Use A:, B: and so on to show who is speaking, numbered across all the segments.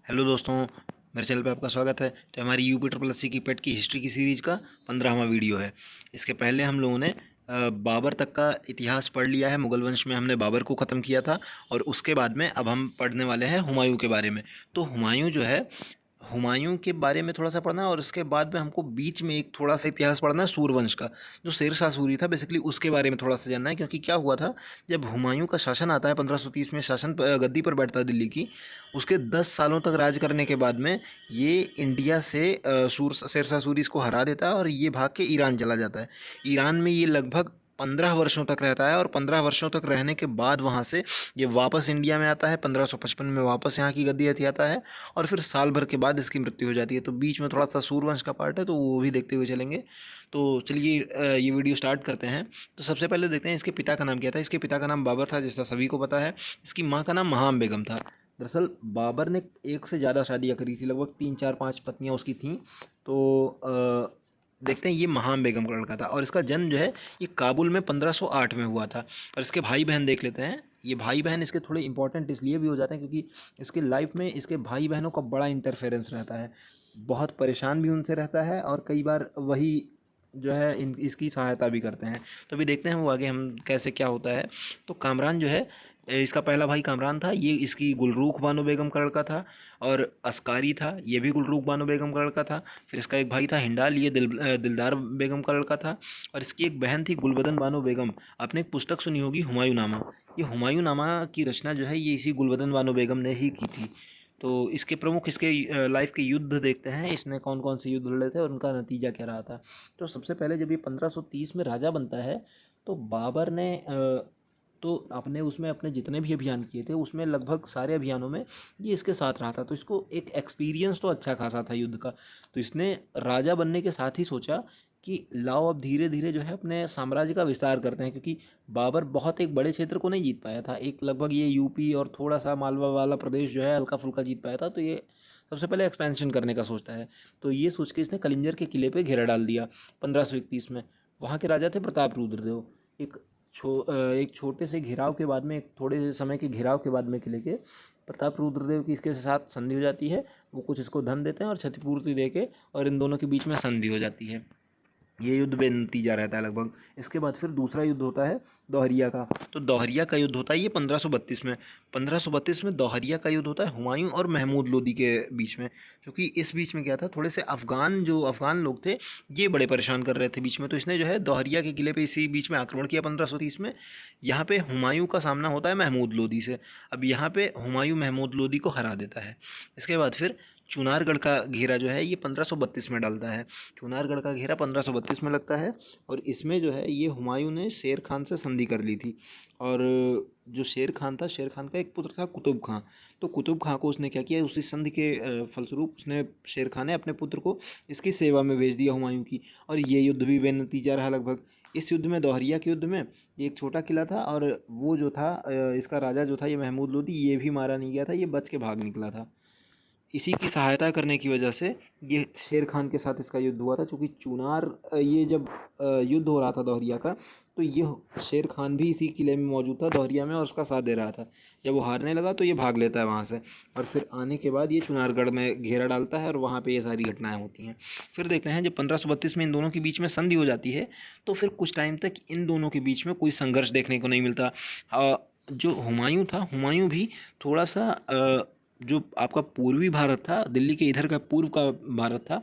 A: Hello दोस्तों, मेरे channel पे आपका स्वागत है। तो हमारी यूपी ट्रिपल एस सी की पेट की हिस्ट्री की सीरीज का 15वां वीडियो है। इसके पहले हम लोगों ने बाबर तक का इतिहास पढ़ लिया है। मुगल वंश में हमने बाबर को ख़त्म किया था और उसके बाद में अब हम पढ़ने वाले हैं हुमायूं के बारे में। तो हुमायूं जो है, हुमायूं के बारे में थोड़ा सा पढ़ना है और उसके बाद में हमको बीच में एक थोड़ा सा इतिहास पढ़ना है सूरवंश का, जो शेरशाह सूरी था बेसिकली, उसके बारे में थोड़ा सा जानना है। क्योंकि क्या हुआ था, जब हुमायूं का शासन आता है 1530 में, शासन गद्दी पर बैठता है दिल्ली की, उसके 10 सालों तक राज करने के बाद में ये इंडिया से शेरशाह सूरी इसको हरा देता है और ये भाग के ईरान चला जाता है। ईरान में ये लगभग 15 वर्षों तक रहता है और 15 वर्षों तक रहने के बाद वहाँ से ये वापस इंडिया में आता है। 1555 में वापस यहाँ की गद्दी हथियाता है और फिर साल भर के बाद इसकी मृत्यु हो जाती है। तो बीच में थोड़ा सा सूर्यवंश का पार्ट है, तो वो भी देखते हुए चलेंगे। तो चलिए ये वीडियो स्टार्ट करते हैं। तो सबसे पहले देखते हैं इसके पिता का नाम क्या था। इसके पिता का नाम बाबर था, जैसा सभी को पता है। इसकी माँ का नाम महाम बेगम था। दरअसल बाबर ने एक से ज़्यादा शादियाँ करी थी, लगभग 3 4 5 पत्नियाँ उसकी थीं। तो देखते हैं, ये महाम बेगम का लड़का था और इसका जन्म जो है ये काबुल में 1508 में हुआ था। और इसके भाई बहन देख लेते हैं। ये भाई बहन इसके थोड़े इंपॉर्टेंट इसलिए भी हो जाते हैं क्योंकि इसके लाइफ में इसके भाई बहनों का बड़ा इंटरफेरेंस रहता है। बहुत परेशान भी उनसे रहता है और कई बार वही जो है इसकी सहायता भी करते हैं। तो अभी देखते हैं वो आगे हम कैसे क्या होता है। तो कामरान जो है, इसका पहला भाई कामरान था, ये इसकी गुलरूख बानो बेगम का लड़का था। और अस्कारी था, ये भी गुलरूख बानो बेगम का लड़का था। फिर इसका एक भाई था हिंडाल, ये दिलदार बेगम का लड़का था। और इसकी एक बहन थी गुलबदन बानो बेगम। आपने एक पुस्तक सुनी होगी हुमायूं नामा। ये हुमायूं नामा की रचना जो है ये इसी गुलबदन बानो बेगम ने ही की थी। तो इसके प्रमुख इसके लाइफ के युद्ध देखते हैं, इसने कौन कौन से युद्ध लड़े थे और उनका नतीजा क्या रहा था। तो सबसे पहले जब ये 1530 में राजा बनता है, तो बाबर ने तो अपने उसमें अपने जितने भी अभियान किए थे उसमें लगभग सारे अभियानों में ये इसके साथ रहा था। तो इसको एक एक्सपीरियंस तो अच्छा खासा था युद्ध का। तो इसने राजा बनने के साथ ही सोचा कि लाओ अब धीरे धीरे जो है अपने साम्राज्य का विस्तार करते हैं। क्योंकि बाबर बहुत एक बड़े क्षेत्र को नहीं जीत पाया था, एक लगभग ये यूपी और थोड़ा सा मालवा वाला प्रदेश जो है हल्का फुल्का जीत पाया था। तो ये सबसे पहले एक्सपेंशन करने का सोचता है। तो ये सोच के इसने कलिंजर के किले पे घेरा डाल दिया 1531 में। वहाँ के राजा थे प्रताप रुद्रदेव। एक एक छोटे से घेराव के बाद में, एक थोड़े से समय के घेराव के बाद में किले के, प्रताप रुद्रदेव की इसके साथ संधि हो जाती है। वो कुछ इसको धन देते हैं और क्षतिपूर्ति दे के, और इन दोनों के बीच में संधि हो जाती है। ये युद्ध बेनतीजा रहता है लगभग। इसके बाद फिर दूसरा युद्ध होता है दोहरिया का। तो दोहरिया का युद्ध होता है ये 1532 में। 1532 में दोहरिया का युद्ध होता है हुमायूं और महमूद लोदी के बीच में। क्योंकि इस बीच में क्या था, थोड़े से अफ़गान लोग थे, ये बड़े परेशान कर रहे थे बीच में। तो इसने जो है दोहरिया के किले पे इसी बीच में आक्रमण किया 1530 में। यहाँ पे हुमायूं का सामना होता है महमूद लोदी से। अब यहाँ पे हुमायूं महमूद लोदी को हरा देता है। इसके बाद फिर चुनारगढ़ का घेरा जो है ये 1532 में डालता है। चुनारगढ़ का घेरा 1532 में लगता है और इसमें जो है ये हुमायूं ने शेर खान से संधि कर ली थी। और जो शेर खान था, शेर खान का एक पुत्र था कुतुब खां। तो कुतुब खां को उसने क्या किया, उसी संधि के फलस्वरूप उसने, शेर खान ने अपने पुत्र को इसकी सेवा में भेज दिया हुमायूं की। और ये युद्ध भी बेनतीजा रहा लगभग। इस युद्ध में, दोहरिया के युद्ध में, ये एक छोटा किला था और वो जो था इसका राजा जो था ये महमूद लोदी, ये भी मारा नहीं गया था, ये बच के भाग निकला था। इसी की सहायता करने की वजह से ये शेर खान के साथ इसका युद्ध हुआ था। चूँकि ये जब युद्ध हो रहा था दोहरिया का, तो ये शेर खान भी इसी किले में मौजूद था दोहरिया में और उसका साथ दे रहा था। जब वो हारने लगा तो ये भाग लेता है वहाँ से और फिर आने के बाद ये चुनारगढ़ में घेरा डालता है और वहाँ पे ये सारी घटनाएं होती हैं। फिर देखते हैं जब 1532 में इन दोनों के बीच में संधि हो जाती है, तो फिर कुछ टाइम तक इन दोनों के बीच में कोई संघर्ष देखने को नहीं मिलता। जो हुमायूं था, हुमायूं भी थोड़ा सा जो आपका पूर्वी भारत था, दिल्ली के इधर का पूर्व का भारत था,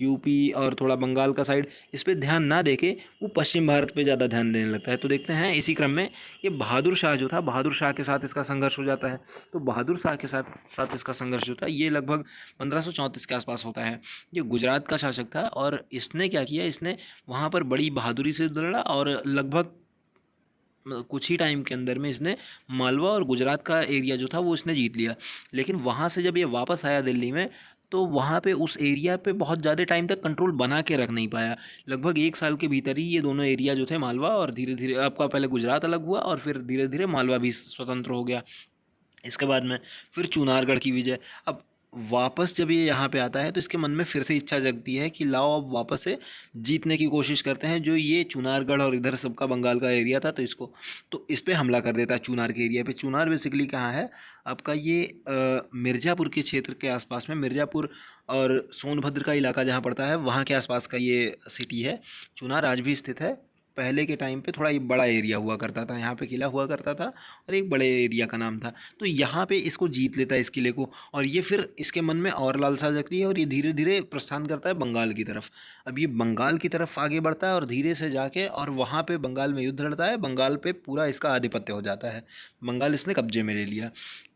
A: यूपी और थोड़ा बंगाल का साइड, इस पे ध्यान ना देके वो पश्चिम भारत पे ज़्यादा ध्यान देने लगता है। तो देखते हैं इसी क्रम में ये बहादुर शाह जो था, बहादुर शाह के साथ इसका संघर्ष हो जाता है। तो बहादुर शाह के साथ साथ इसका संघर्ष जो था ये लगभग 1534 के आसपास होता है। ये गुजरात का शासक था और इसने क्या किया, इसने वहाँ पर बड़ी बहादुरी से लड़ा और लगभग कुछ ही टाइम के अंदर में इसने मालवा और गुजरात का एरिया जो था वो इसने जीत लिया। लेकिन वहाँ से जब ये वापस आया दिल्ली में, तो वहाँ पे उस एरिया पे बहुत ज़्यादा टाइम तक कंट्रोल बना के रख नहीं पाया। लगभग 1 साल के भीतर ही ये दोनों एरिया जो थे, मालवा और धीरे धीरे आपका पहले गुजरात अलग हुआ और फिर धीरे धीरे मालवा भी स्वतंत्र हो गया। इसके बाद में फिर चुनारगढ़ की विजय। अब वापस जब ये यहाँ पे आता है तो इसके मन में फिर से इच्छा जगती है कि लाओ अब वापस से जीतने की कोशिश करते हैं, जो ये चुनारगढ़ और इधर सबका बंगाल का एरिया था, तो इसको तो इस पे हमला कर देता है चुनार के एरिया पे। चुनार बेसिकली कहाँ है आपका, ये मिर्ज़ापुर के क्षेत्र के आसपास में, मिर्ज़ापुर और सोनभद्र का इलाका जहाँ पड़ता है वहाँ के आसपास का ये सिटी है। चुनार आज भी स्थित है। पहले के टाइम पे थोड़ा ये बड़ा एरिया हुआ करता था, यहाँ पे किला हुआ करता था और एक बड़े एरिया का नाम था। तो यहाँ पे इसको जीत लेता है इस किले को, और ये फिर इसके मन में और लालसा जगती है और ये धीरे धीरे प्रस्थान करता है बंगाल की तरफ। अब ये बंगाल की तरफ आगे बढ़ता है और धीरे से जाके और वहाँ पे बंगाल में युद्ध लड़ता है। बंगाल पे पूरा इसका आधिपत्य हो जाता है, बंगाल इसने कब्जे में ले लिया।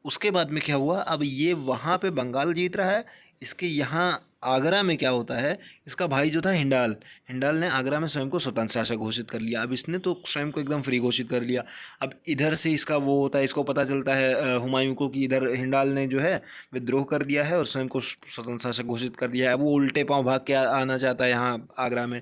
A: उसके बाद में क्या हुआ, अब ये वहाँ पे बंगाल जीत रहा है, इसके यहाँ आगरा में क्या होता है, इसका भाई जो था हिंडाल, हिंडाल ने आगरा में स्वयं को स्वतंत्र शासक घोषित कर लिया। अब इसने तो स्वयं को एकदम फ्री घोषित कर लिया। अब इधर से इसका वो होता है, इसको पता चलता है हुमायूं को कि इधर हिंडाल ने जो है विद्रोह कर दिया है और स्वयं को स्वतंत्र शासक घोषित कर दिया है। वो उल्टे पांव भाग के आना चाहता है यहाँ आगरा में।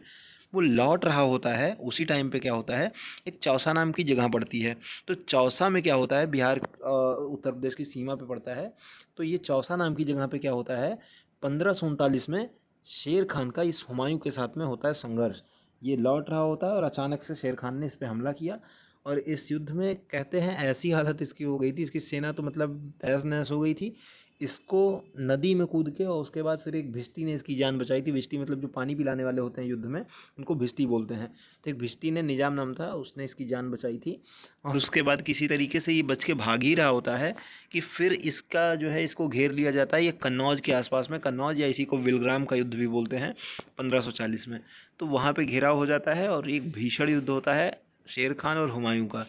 A: वो लौट रहा होता है, उसी टाइम पे क्या होता है, एक चौसा नाम की जगह पड़ती है। तो चौसा में क्या होता है, बिहार उत्तर प्रदेश की सीमा पे पड़ता है। तो ये चौसा नाम की जगह पे क्या होता है, 1539 में शेर खान का इस हुमायूं के साथ में होता है संघर्ष। ये लौट रहा होता है और अचानक से शेर खान ने इस पे हमला किया, और इस युद्ध में कहते हैं ऐसी हालत इसकी हो गई थी, इसकी सेना तो मतलब तहस नहस हो गई थी। इसको नदी में कूद के और उसके बाद फिर एक भिश्ती ने इसकी जान बचाई थी। भिश्ती मतलब जो पानी पिलाने वाले होते हैं युद्ध में, उनको भिश्ती बोलते हैं। तो एक भिश्ती ने, निजाम नाम था, उसने इसकी जान बचाई थी। और उसके बाद किसी तरीके से ये बच के भाग ही रहा होता है कि फिर इसका जो है, इसको घेर लिया जाता है ये कन्नौज के आसपास में। कन्नौज या इसी को विलग्राम का युद्ध भी बोलते हैं, 1540 में। तो वहाँ पे घेराव हो जाता है और एक भीषण युद्ध होता है शेर खान और हुमायूं का।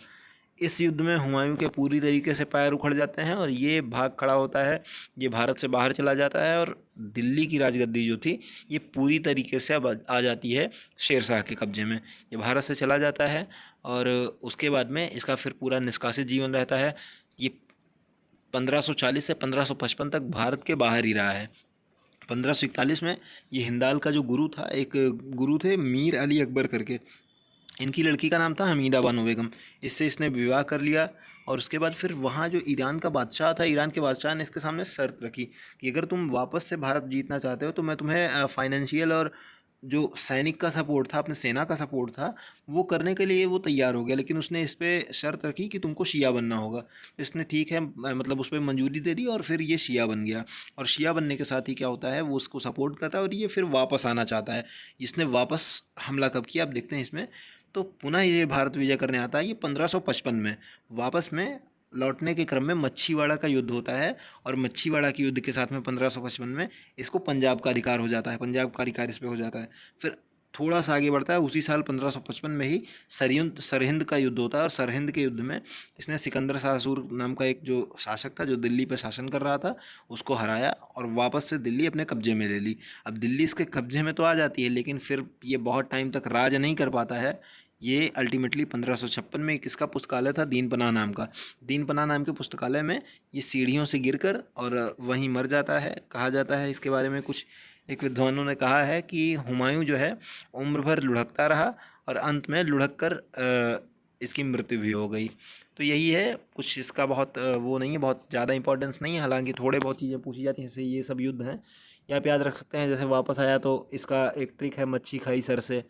A: इस युद्ध में हुमायूं के पूरी तरीके से पैर उखड़ जाते हैं और ये भाग खड़ा होता है, ये भारत से बाहर चला जाता है, और दिल्ली की राजगद्दी जो थी ये पूरी तरीके से अब आ जाती है शेरशाह के कब्जे में। ये भारत से चला जाता है और उसके बाद में इसका फिर पूरा निष्कासित जीवन रहता है। ये 1540 से 1555 तक भारत के बाहर ही रहा है। 1541 में ये हिंदाल का जो गुरु था, एक गुरु थे मीर अली अकबर करके, इनकी लड़की का नाम था हमीदा बानो बेगम। इससे इसने विवाह कर लिया। और उसके बाद फिर वहाँ जो ईरान का बादशाह था, ईरान के बादशाह ने इसके सामने शर्त रखी कि अगर तुम वापस से भारत जीतना चाहते हो तो मैं तुम्हें फाइनेंशियल और जो सैनिक का सपोर्ट था, अपने सेना का सपोर्ट था, वो करने के लिए वो तैयार हो गया। लेकिन उसने इस पर शर्त रखी कि तुमको शिया बनना होगा। तो इसने ठीक है मतलब उस पर मंजूरी दे दी और फिर ये शिया बन गया। और शिया बनने के साथ ही क्या होता है, वो उसको सपोर्ट करता है और ये फिर वापस आना चाहता है। इसने वापस हमला कब किया, आप देखते हैं इसमें। तो पुनः ये भारत विजय करने आता है, ये 1555 में। वापस में लौटने के क्रम में मच्छीवाड़ा का युद्ध होता है, और मच्छीवाड़ा के युद्ध के साथ में 1555 में इसको पंजाब का अधिकार हो जाता है, पंजाब का अधिकार इस पर हो जाता है। फिर थोड़ा सा आगे बढ़ता है, उसी साल 1555 में ही सरहिंद का युद्ध होता है, और सरहिंद के युद्ध में इसने सिकंदर शाह सूर नाम का एक जो शासक था, जो दिल्ली पर शासन कर रहा था, उसको हराया और वापस से दिल्ली अपने कब्जे में ले ली। अब दिल्ली इसके कब्जे में तो आ जाती है, लेकिन फिर ये बहुत टाइम तक राज नहीं कर पाता है। ये अल्टीमेटली 1556 में किसका पुस्तकालय था, दीन पनाह नाम का। दीन पनाह नाम के पुस्तकालय में ये सीढ़ियों से गिरकर और वहीं मर जाता है। कहा जाता है इसके बारे में, कुछ एक विद्वानों ने कहा है कि हुमायूं जो है उम्र भर लुढ़कता रहा और अंत में लुढ़क कर इसकी मृत्यु भी हो गई। तो यही है कुछ, इसका बहुत वो नहीं है, बहुत ज़्यादा इंपॉर्टेंस नहीं है। हालांकि थोड़े बहुत चीज़ें पूछी जाती हैं, जैसे ये सब युद्ध हैं, या आप याद रख सकते हैं। जैसे वापस आया तो इसका एक ट्रिक है, मच्छी खाई सर से।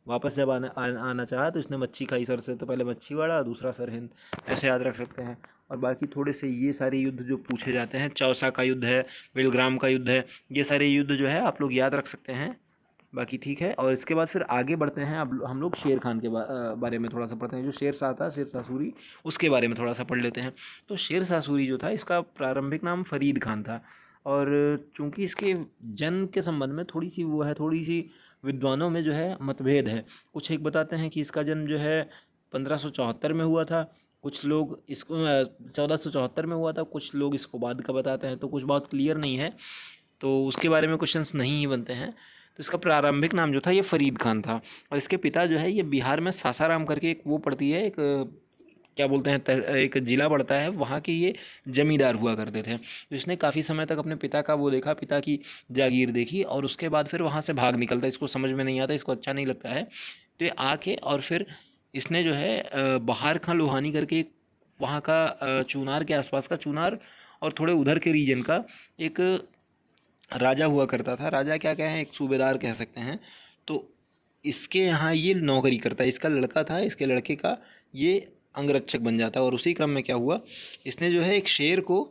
A: वापस जब आना चाहा तो इसने मच्छी खाई सर से, तो पहले मच्छीवाड़ा, दूसरा सरहिंद, ऐसे याद रख सकते हैं। और बाकी थोड़े से ये सारे युद्ध जो पूछे जाते हैं, चौसा का युद्ध है, विलग्राम का युद्ध है, ये सारे युद्ध जो है आप लोग याद रख सकते हैं। बाकी ठीक है। और इसके बाद फिर आगे बढ़ते हैं। अब हम लोग शेर खान के बारे में थोड़ा सा पढ़ते हैं। जो शेर शाह था, शेर शाह सूरी, उसके बारे में थोड़ा सा पढ़ लेते हैं। तो शेर शाह सूरी जो था, इसका प्रारंभिक नाम फरीद खान था। और चूंकि इसके जन्म के संबंध में थोड़ी सी वो है, थोड़ी सी विद्वानों में जो है मतभेद है। कुछ एक बताते हैं कि इसका जन्म जो है 1574 में हुआ था, कुछ लोग इसको 1474 में हुआ था, कुछ लोग इसको बाद का बताते हैं। तो कुछ बहुत क्लियर नहीं है, तो उसके बारे में क्वेश्चंस नहीं ही बनते हैं। तो इसका प्रारंभिक नाम जो था ये फरीद खान था। और इसके पिता जो है, ये बिहार में सासाराम करके एक वो पड़ती है, एक क्या बोलते हैं, एक ज़िला पड़ता है, वहाँ के ये जमींदार हुआ करते थे। तो इसने काफ़ी समय तक अपने पिता का वो देखा, पिता की जागीर देखी, और उसके बाद फिर वहाँ से भाग निकलता है। इसको समझ में नहीं आता, इसको अच्छा नहीं लगता है, तो ये आके और फिर इसने जो है बहार खां लोहानी करके एक वहाँ का चुनार के आसपास का, चुनार और थोड़े उधर के रीजन का एक राजा हुआ करता था। राजा क्या क्या है, एक सूबेदार कह सकते हैं। तो इसके यहाँ ये नौकरी करता है, इसका लड़का था, इसके लड़के का ये अंगरक्षक बन जाता है। और उसी क्रम में क्या हुआ, इसने जो है एक शेर को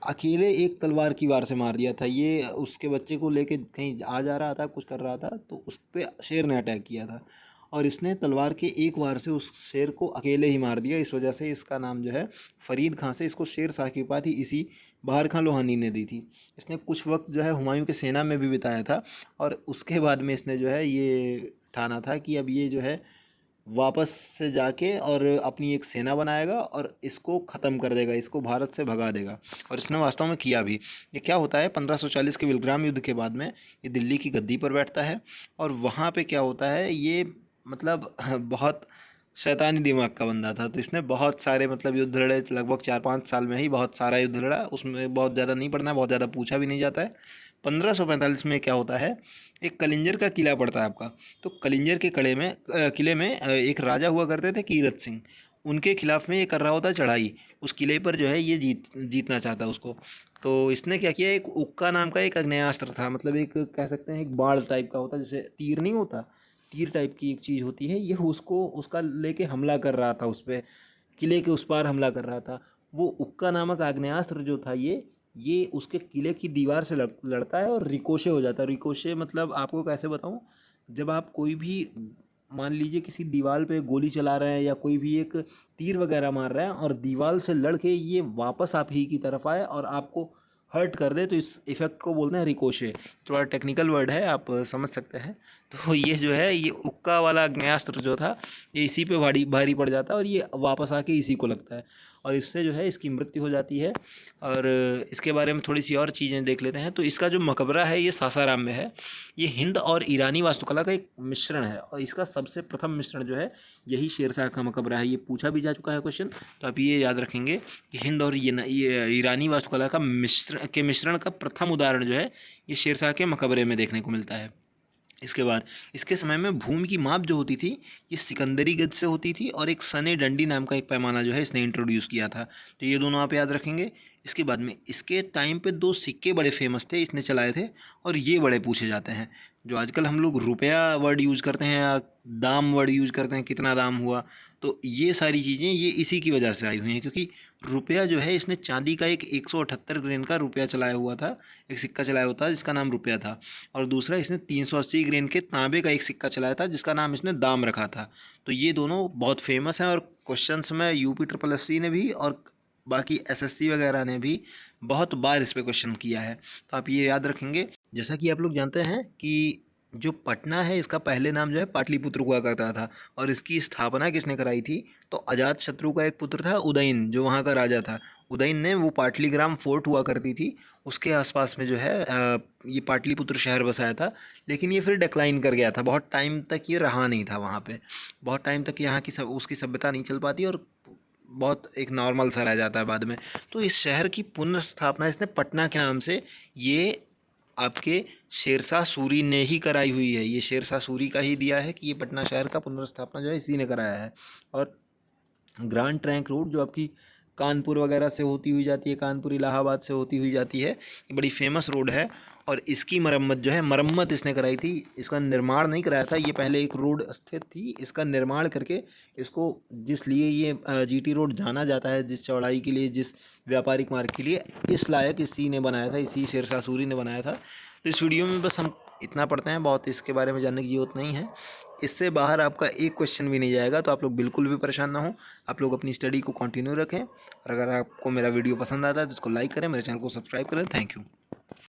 A: अकेले एक तलवार की वार से मार दिया था। ये उसके बच्चे को लेके कहीं आ जा रहा था, कुछ कर रहा था, तो उस पर शेर ने अटैक किया था और इसने तलवार के एक वार से उस शेर को अकेले ही मार दिया। इस वजह से इसका नाम जो है फरीद खां से इसको शेर शाह की उपाधि इसी बहार खां लोहानी ने दी थी। इसने कुछ वक्त जो है हुमायूं की सेना में भी बिताया था और उसके बाद में इसने जो है ये ठाना था कि अब ये जो है वापस से जाके और अपनी एक सेना बनाएगा और इसको ख़त्म कर देगा, इसको भारत से भगा देगा। और इसने वास्तव में किया भी। ये क्या होता है, 1540 के विलग्राम युद्ध के बाद में ये दिल्ली की गद्दी पर बैठता है और वहाँ पे क्या होता है, ये मतलब बहुत शैतानी दिमाग का बंदा था। तो इसने बहुत सारे मतलब युद्ध लड़े, लगभग 4-5 साल में ही बहुत सारा युद्ध लड़ा। उसमें बहुत ज़्यादा नहीं पढ़ना है, बहुत ज़्यादा पूछा भी नहीं जाता है। 1545 में क्या होता है, एक कलिंजर का किला पड़ता है आपका। तो कलिंजर के किले में एक राजा हुआ करते थे कीरत सिंह, उनके खिलाफ में ये कर रहा होता है चढ़ाई। उस किले पर जो है ये जीतना चाहता है उसको। तो इसने क्या किया, एक उक्का नाम का एक आग्नेयास्त्र था, मतलब एक कह सकते हैं एक बाढ़ टाइप का होता है, जैसे तीर नहीं होता, तीर टाइप की एक चीज़ होती है, ये उसको उसका लेके हमला कर रहा था, उस पर किले के उस पार हमला कर रहा था। वो उक्का नामक आग्नेयास्त्र जो था ये उसके किले की दीवार से लड़ता है और रिकोशे हो जाता है। रिकोशे मतलब आपको कैसे बताऊं, जब आप कोई भी मान लीजिए किसी दीवार पे गोली चला रहे हैं या कोई भी एक तीर वगैरह मार रहे हैं और दीवार से लड़ के ये वापस आप ही की तरफ आए और आपको हर्ट कर दे, तो इस इफ़ेक्ट को बोलते हैं रिकोशे। थोड़ा टेक्निकल वर्ड है, आप समझ सकते हैं। तो ये जो है ये उक्का वाला आग्नेयास्त्र जो था ये इसी पे भारी भारी पड़ जाता है और ये वापस आके इसी को लगता है और इससे जो है इसकी मृत्यु हो जाती है। और इसके बारे में थोड़ी सी और चीज़ें देख लेते हैं। तो इसका जो मकबरा है ये सासाराम में है। ये हिंद और ईरानी वास्तुकला का एक मिश्रण है और इसका सबसे प्रथम मिश्रण जो है यही शेरशाह का मकबरा है। ये पूछा भी जा चुका है क्वेश्चन, तो आप ये याद रखेंगे कि हिंद और ये ईरानी वास्तुकला का मिश्रण का प्रथम उदाहरण जो है ये शेरशाह के मकबरे में देखने को मिलता है। इसके बाद इसके समय में भूमि की माप जो होती थी ये सिकंदरी गज से होती थी और एक सने डंडी नाम का एक पैमाना जो है इसने इंट्रोड्यूस किया था। तो ये दोनों आप याद रखेंगे। इसके बाद में इसके टाइम पे 2 सिक्के बड़े फेमस थे, इसने चलाए थे और ये बड़े पूछे जाते हैं। जो आजकल हम लोग रुपया वर्ड यूज़ करते हैं या दाम वर्ड यूज़ करते हैं, कितना दाम हुआ, तो ये सारी चीज़ें ये इसी की वजह से आई हुई हैं। क्योंकि रुपया जो है इसने चांदी का एक 178 ग्रेन का रुपया चलाया हुआ था, एक सिक्का चलाया हुआ था जिसका नाम रुपया था। और दूसरा इसने 380 ग्रेन के तांबे का एक सिक्का चलाया था जिसका नाम इसने दाम रखा था। तो ये दोनों बहुत फेमस हैं और क्वेश्चंस में UP SSC ने भी और बाकी SSC वगैरह ने भी बहुत बार इस पे क्वेश्चन किया है। तो आप ये याद रखेंगे। जैसा कि आप लोग जानते हैं कि जो पटना है इसका पहले नाम जो है पाटलिपुत्र हुआ करता था और इसकी स्थापना किसने कराई थी, तो अजात शत्रु का एक पुत्र था उदयन, जो वहाँ का राजा था। उदयन ने वो पाटलीग्राम फोर्ट हुआ करती थी उसके आसपास में जो है ये पाटलिपुत्र शहर बसाया था। लेकिन ये फिर डिक्लाइन कर गया था, बहुत टाइम तक ये रहा नहीं था वहाँ पे, बहुत टाइम तक यहाँ की उसकी सभ्यता नहीं चल पाती और बहुत एक नॉर्मल सा रह जाता है बाद में। तो इस शहर की पुनर्स्थापना इसने पटना के नाम से ये आपके शेरशाह सूरी ने ही कराई हुई है। ये शेरशाह सूरी का ही दिया है कि ये पटना शहर का पुनर्स्थापना जो है इसी ने कराया है। और ग्रांड ट्रैंक रोड जो आपकी कानपुर वगैरह से होती हुई जाती है, कानपुर इलाहाबाद से होती हुई जाती है, ये बड़ी फेमस रोड है। और इसकी मरम्मत जो है, मरम्मत इसने कराई थी, इसका निर्माण नहीं कराया था। ये पहले एक रोड स्थित थी, इसका निर्माण करके इसको जिस लिए ये GT रोड जाना जाता है, जिस चौड़ाई के लिए, जिस व्यापारिक मार्ग के लिए, इस लायक इसी ने बनाया था, इसी शेरशाह सूरी ने बनाया था। तो इस वीडियो में बस हम इतना पढ़ते हैं, बहुत इसके बारे में जानने की ज़रूरत नहीं है। इससे बाहर आपका एक क्वेश्चन भी नहीं जाएगा, तो आप लोग बिल्कुल भी परेशान ना हो। आप लोग अपनी स्टडी को कंटिन्यू रखें और अगर आपको मेरा वीडियो पसंद आता है तो इसको लाइक करें, मेरे चैनल को सब्सक्राइब करें। Thank you.